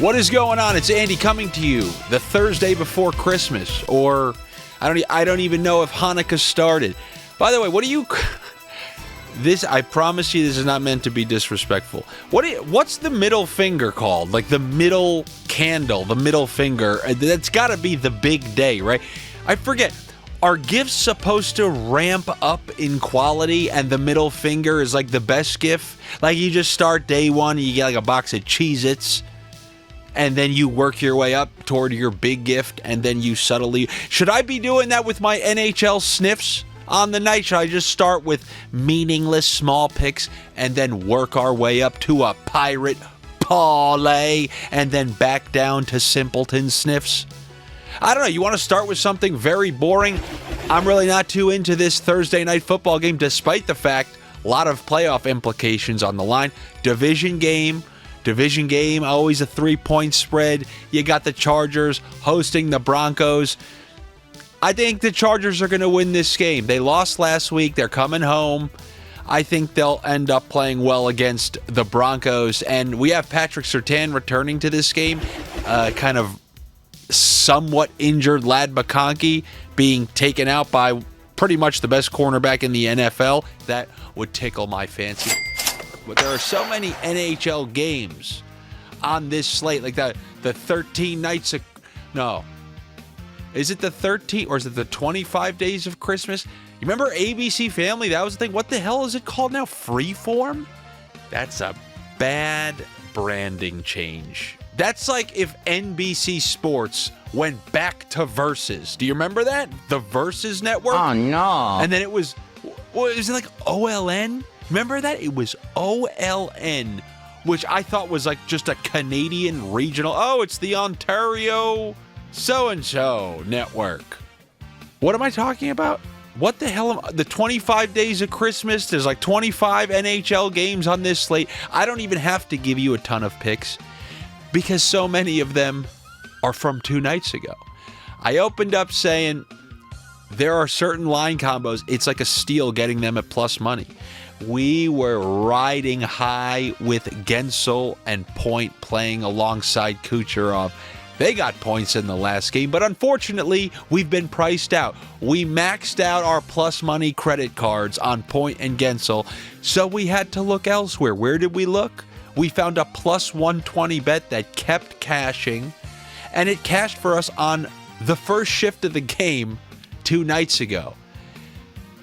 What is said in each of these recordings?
What is going on? It's Andy coming to you the Thursday before Christmas, or I don't even know if Hanukkah started. By the way, what do you... This, I promise you, this is not meant to be disrespectful. What's the middle finger called? Like the middle candle, the middle finger. That's got to be the big day, right? I forget. Are gifts supposed to ramp up in quality and the middle finger is like the best gift? Like you just start day one and you get like a box of Cheez-Its and then you work your way up toward your big gift and then you subtly... Should I be doing that with my NHL Sniffs on the night? Should I just start with meaningless small picks and then work our way up to a pirate parlay and then back down to simpleton Sniffs? I don't know. You want to start with something very boring? I'm really not too into this Thursday night football game, despite the fact a lot of playoff implications on the line. Division game, always a 3-point spread. You got the Chargers hosting the Broncos. I think the Chargers are going to win this game. They lost last week. They're coming home. I think they'll end up playing well against the Broncos. And we have Patrick Surtain returning to this game, kind of somewhat injured LAC McConkey being taken out by pretty much the best cornerback in the NFL. That would tickle my fancy. But there are so many NHL games on this slate, like the 13 nights of... No. Is it the 13 or is it the 25 days of Christmas? You remember ABC Family? That was the thing. What the hell is it called now? Freeform? That's a bad branding change. That's like if NBC Sports went back to Versus. Do you remember that? The Versus Network? Oh, no. And then it was it like OLN? Remember that? It was OLN, which I thought was like just a Canadian regional. Oh, it's the Ontario so-and-so network. What am I talking about? What the hell? The 25 days of Christmas, there's like 25 NHL games on this slate. I don't even have to give you a ton of picks, because so many of them are from 2 nights ago. I opened up saying there are certain line combos. It's like a steal getting them at plus money. We were riding high with Gensel and Point playing alongside Kucherov. They got points in the last game, but unfortunately, we've been priced out. We maxed out our plus money credit cards on Point and Gensel, so we had to look elsewhere. Where did we look? We found a plus 120 bet that kept cashing, and it cashed for us on the first shift of the game 2 nights ago.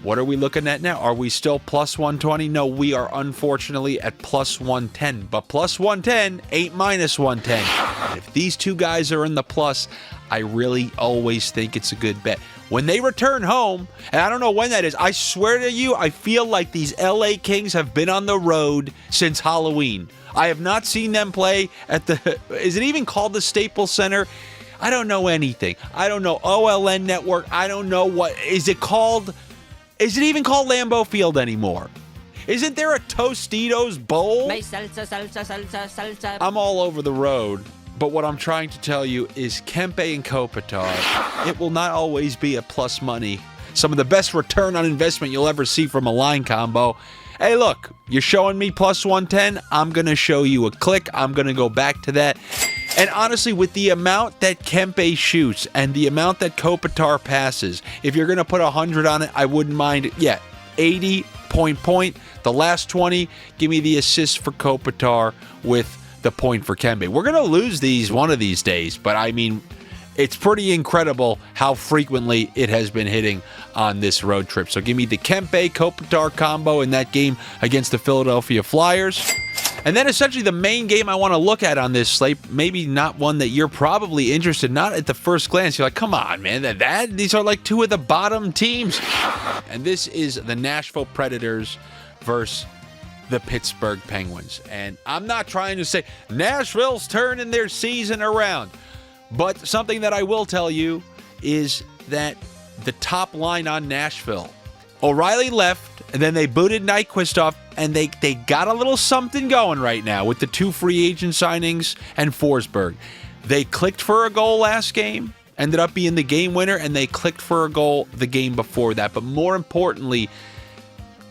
What are we looking at now? Are we still plus 120? No, we are unfortunately at plus 110. But plus 110 ain't minus 110. And if these two guys are in the plus, I really always think it's a good bet. When they return home, and I don't know when that is, I swear to you, I feel like these LA Kings have been on the road since Halloween. I have not seen them play at the... Is it even called the Staples Center? I don't know anything. I don't know OLN Network. I don't know what... Is it called... Is it even called Lambeau Field anymore? Isn't there a Tostitos Bowl? May salsa. I'm all over the road, but what I'm trying to tell you is Kempe and Kopitar, it will not always be a plus money. Some of the best return on investment you'll ever see from a line combo. Hey, look, you're showing me plus 110. I'm going to show you a click. I'm going to go back to that. And honestly, with the amount that Kempe shoots and the amount that Kopitar passes, if you're going to put 100 on it, I wouldn't mind. Yeah, 80 point. The last 20, give me the assist for Kopitar with the point for Kempe. We're going to lose these one of these days, but I mean, it's pretty incredible how frequently it has been hitting on this road trip. So give me the Kempe-Kopitar combo in that game against the Philadelphia Flyers. And then essentially the main game I want to look at on this slate, maybe not one that you're probably interested, not at the first glance. You're like, come on, man, these are like 2 of the bottom teams. And this is the Nashville Predators versus the Pittsburgh Penguins. And I'm not trying to say Nashville's turning their season around. But something that I will tell you is that the top line on Nashville, O'Reilly left, and then they booted Nyquist off, and they got a little something going right now with the 2 free agent signings and Forsberg. They clicked for a goal last game, ended up being the game winner, and they clicked for a goal the game before that. But more importantly,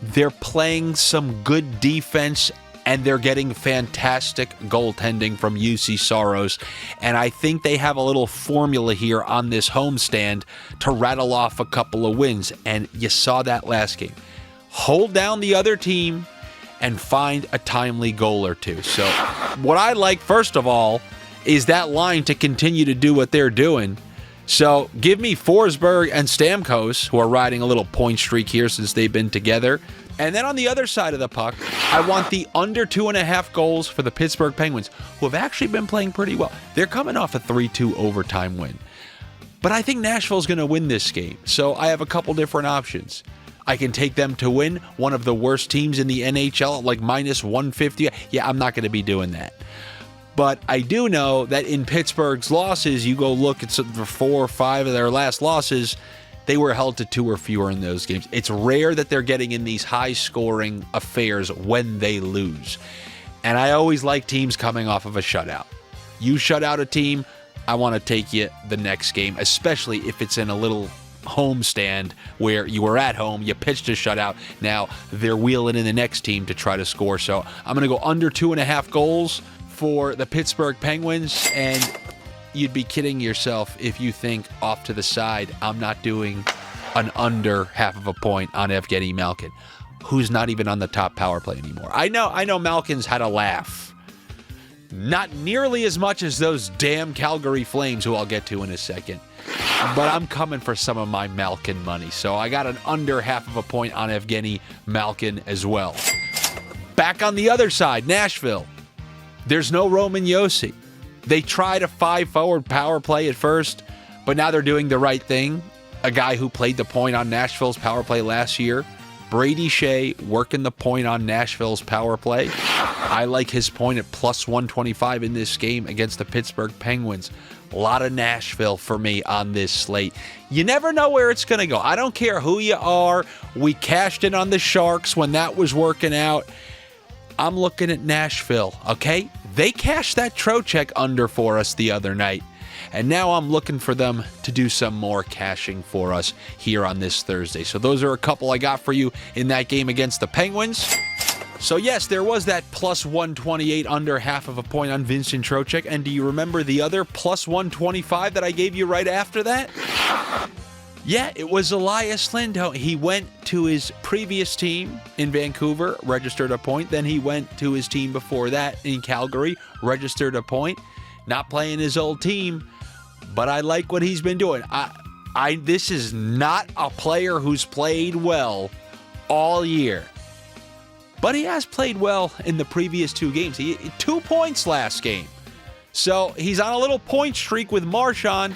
they're playing some good defense and they're getting fantastic goaltending from UC Saros. And I think they have a little formula here on this homestand to rattle off a couple of wins. And you saw that last game. Hold down the other team and find a timely goal or two. So what I like, first of all, is that line to continue to do what they're doing. So give me Forsberg and Stamkos, who are riding a little point streak here since they've been together. And then on the other side of the puck, I want the under 2.5 goals for the Pittsburgh Penguins, who have actually been playing pretty well. They're coming off a 3-2 overtime win. But I think Nashville's going to win this game. So I have a couple different options. I can take them to win, one of the worst teams in the NHL, like minus 150. Yeah, I'm not going to be doing that. But I do know that in Pittsburgh's losses, you go look at the 4 or 5 of their last losses, they were held to 2 or fewer in those games. It's rare that they're getting in these high-scoring affairs when they lose. And I always like teams coming off of a shutout. You shut out a team, I want to take you the next game, especially if it's in a little homestand where you were at home, you pitched a shutout, now they're wheeling in the next team to try to score. So I'm going to go under 2.5 goals for the Pittsburgh Penguins, and you'd be kidding yourself if you think off to the side I'm not doing an under half of a point on Evgeny Malkin, who's not even on the top power play anymore. I know Malkin's had a laugh. Not nearly as much as those damn Calgary Flames, who I'll get to in a second. But I'm coming for some of my Malkin money. So I got an under half of a point on Evgeny Malkin as well. Back on the other side, Nashville. There's no Roman Josi. They tried a 5-forward power play at first, but now they're doing the right thing. A guy who played the point on Nashville's power play last year, Brady Shea, working the point on Nashville's power play. I like his point at plus 125 in this game against the Pittsburgh Penguins. A lot of Nashville for me on this slate. You never know where it's going to go. I don't care who you are. We cashed in on the Sharks when that was working out. I'm looking at Nashville, okay? They cashed that Trocheck under for us the other night. And now I'm looking for them to do some more cashing for us here on this Thursday. So those are a couple I got for you in that game against the Penguins. So yes, there was that plus 128 under half of a point on Vincent Trocheck. And do you remember the other plus 125 that I gave you right after that? Yeah, it was Elias Lindholm. He went to his previous team in Vancouver, registered a point. Then he went to his team before that in Calgary, registered a point. Not playing his old team, but I like what he's been doing. This is not a player who's played well all year, but he has played well in the previous 2 games. He 2 points last game. So he's on a little point streak with Marchand.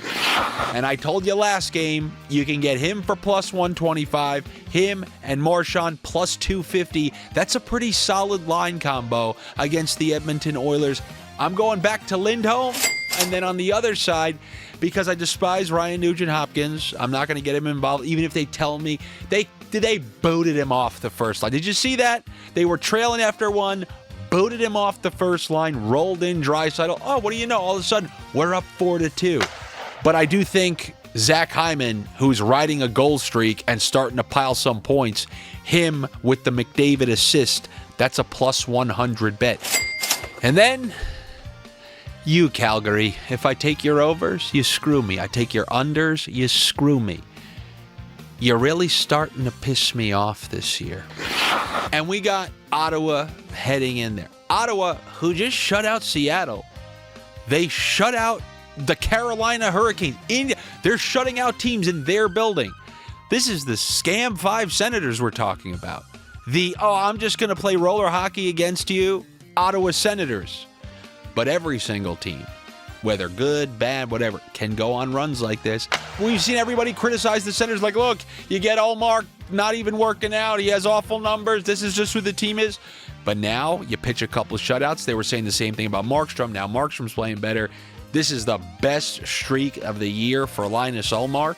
And I told you last game, you can get him for plus 125, him and Marchand plus 250. That's a pretty solid line combo against the Edmonton Oilers. I'm going back to Lindholm. And then on the other side, because I despise Ryan Nugent-Hopkins, I'm not going to get him involved, even if they tell me they booted him off the first line. Did you see that? They were trailing after 1, booted him off the first line, rolled in Draisaitl. Oh, what do you know? All of a sudden, we're up 4-2. But I do think Zach Hyman, who's riding a goal streak and starting to pile some points, him with the McDavid assist, that's a plus 100 bet. And then, you, Calgary, if I take your overs, you screw me. I take your unders, you screw me. You're really starting to piss me off this year. And we got Ottawa heading in there. Ottawa, who just shut out Seattle. They shut out the Carolina Hurricanes. They're shutting out teams in their building. This is the Scam 5 Senators we're talking about. I'm just going to play roller hockey against you, Ottawa Senators. But every single team, whether good, bad, whatever, can go on runs like this. We've seen everybody criticize the Senators like, look, you get Ullmark not even working out. He has awful numbers. This is just who the team is. But now you pitch a couple of shutouts. They were saying the same thing about Markstrom. Now Markstrom's playing better. This is the best streak of the year for Linus Ullmark.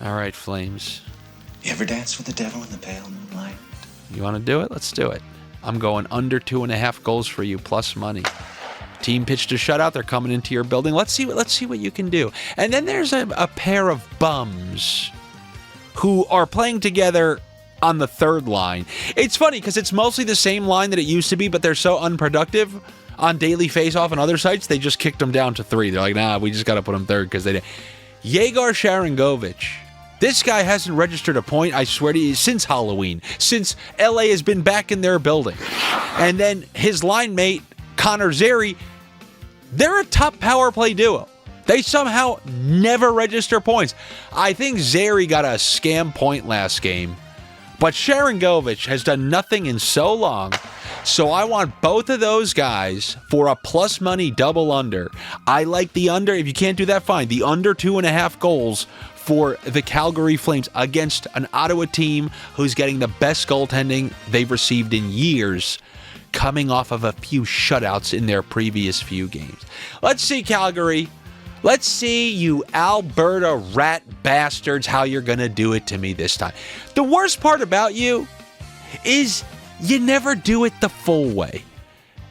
All right, Flames. You ever dance with the devil in the pale moonlight? You want to do it? Let's do it. I'm going under 2.5 goals for you, plus money. Team pitched a shutout. They're coming into your building. Let's see what you can do. And then there's a pair of bums who are playing together on the third line. It's funny because it's mostly the same line that it used to be, but they're so unproductive on Daily Faceoff and other sites, they just kicked them down to 3. They're like, nah, we just got to put them third because they didn't. Zary Sharangovich. This guy hasn't registered a point, I swear to you, since Halloween, since LA has been back in their building. And then his line mate, Connor Zary, they're a top power play duo. They somehow never register points. I think Zary got a scam point last game, but Sharangovich has done nothing in so long. So I want both of those guys for a plus money double under. I like the under. If you can't do that, fine. The under 2.5 goals for the Calgary Flames against an Ottawa team who's getting the best goaltending they've received in years, coming off of a few shutouts in their previous few games. Let's see, Calgary. Let's see, you Alberta rat bastards, how you're going to do it to me this time. The worst part about you is you never do it the full way.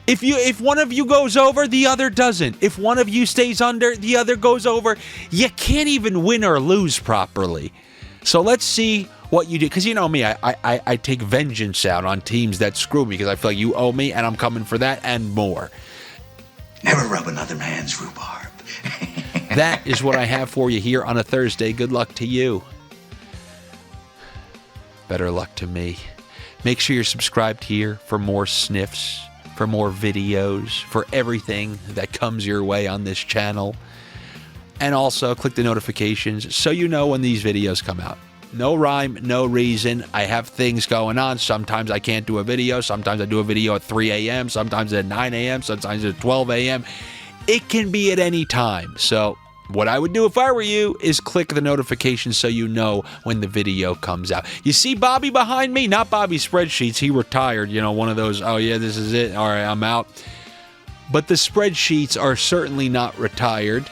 If one of you goes over, the other doesn't. If one of you stays under, the other goes over. You can't even win or lose properly. So let's see what you do. Because you know me, I take vengeance out on teams that screw me because I feel like you owe me and I'm coming for that and more. Never rub another man's rhubarb. That is what I have for you here on a Thursday. Good luck to you. Better luck to me. Make sure you're subscribed here for more sniffs, for more videos, for everything that comes your way on this channel. And also click the notifications so you know when these videos come out. No rhyme, no reason. I have things going on. Sometimes I can't do a video. Sometimes I do a video at 3 a.m. Sometimes at 9 a.m. Sometimes at 12 a.m. It can be at any time. So what I would do if I were you is click the notification so you know when the video comes out. You see Bobby behind me? Not Bobby's spreadsheets. He retired. You know, one of those, oh yeah, this is it. All right, I'm out. But the spreadsheets are certainly not retired.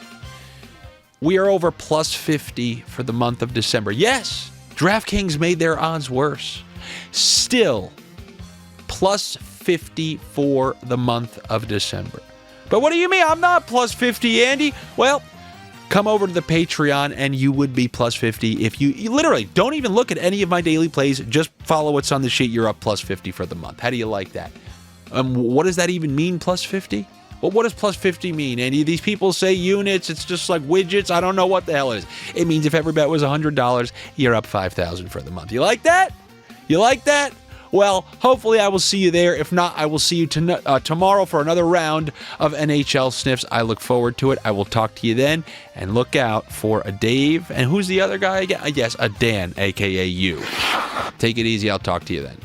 We are over plus 50 for the month of December. Yes, DraftKings made their odds worse. Still, plus 50 for the month of December. But what do you mean? I'm not plus 50, Andy. Well, come over to the Patreon and you would be plus 50 if you literally don't even look at any of my daily plays. Just follow what's on the sheet. You're up plus 50 for the month. How do you like that? What does that even mean, plus 50? Well, what does plus 50 mean, Andy? These people say units. It's just like widgets. I don't know what the hell it is. It means if every bet was $100, you're up $5,000 for the month. You like that? You like that? Well, hopefully I will see you there. If not, I will see you tomorrow for another round of NHL Sniffs. I look forward to it. I will talk to you then. And look out for a Dave. And who's the other guy again? Yes, a Dan, a.k.a. you. Take it easy. I'll talk to you then.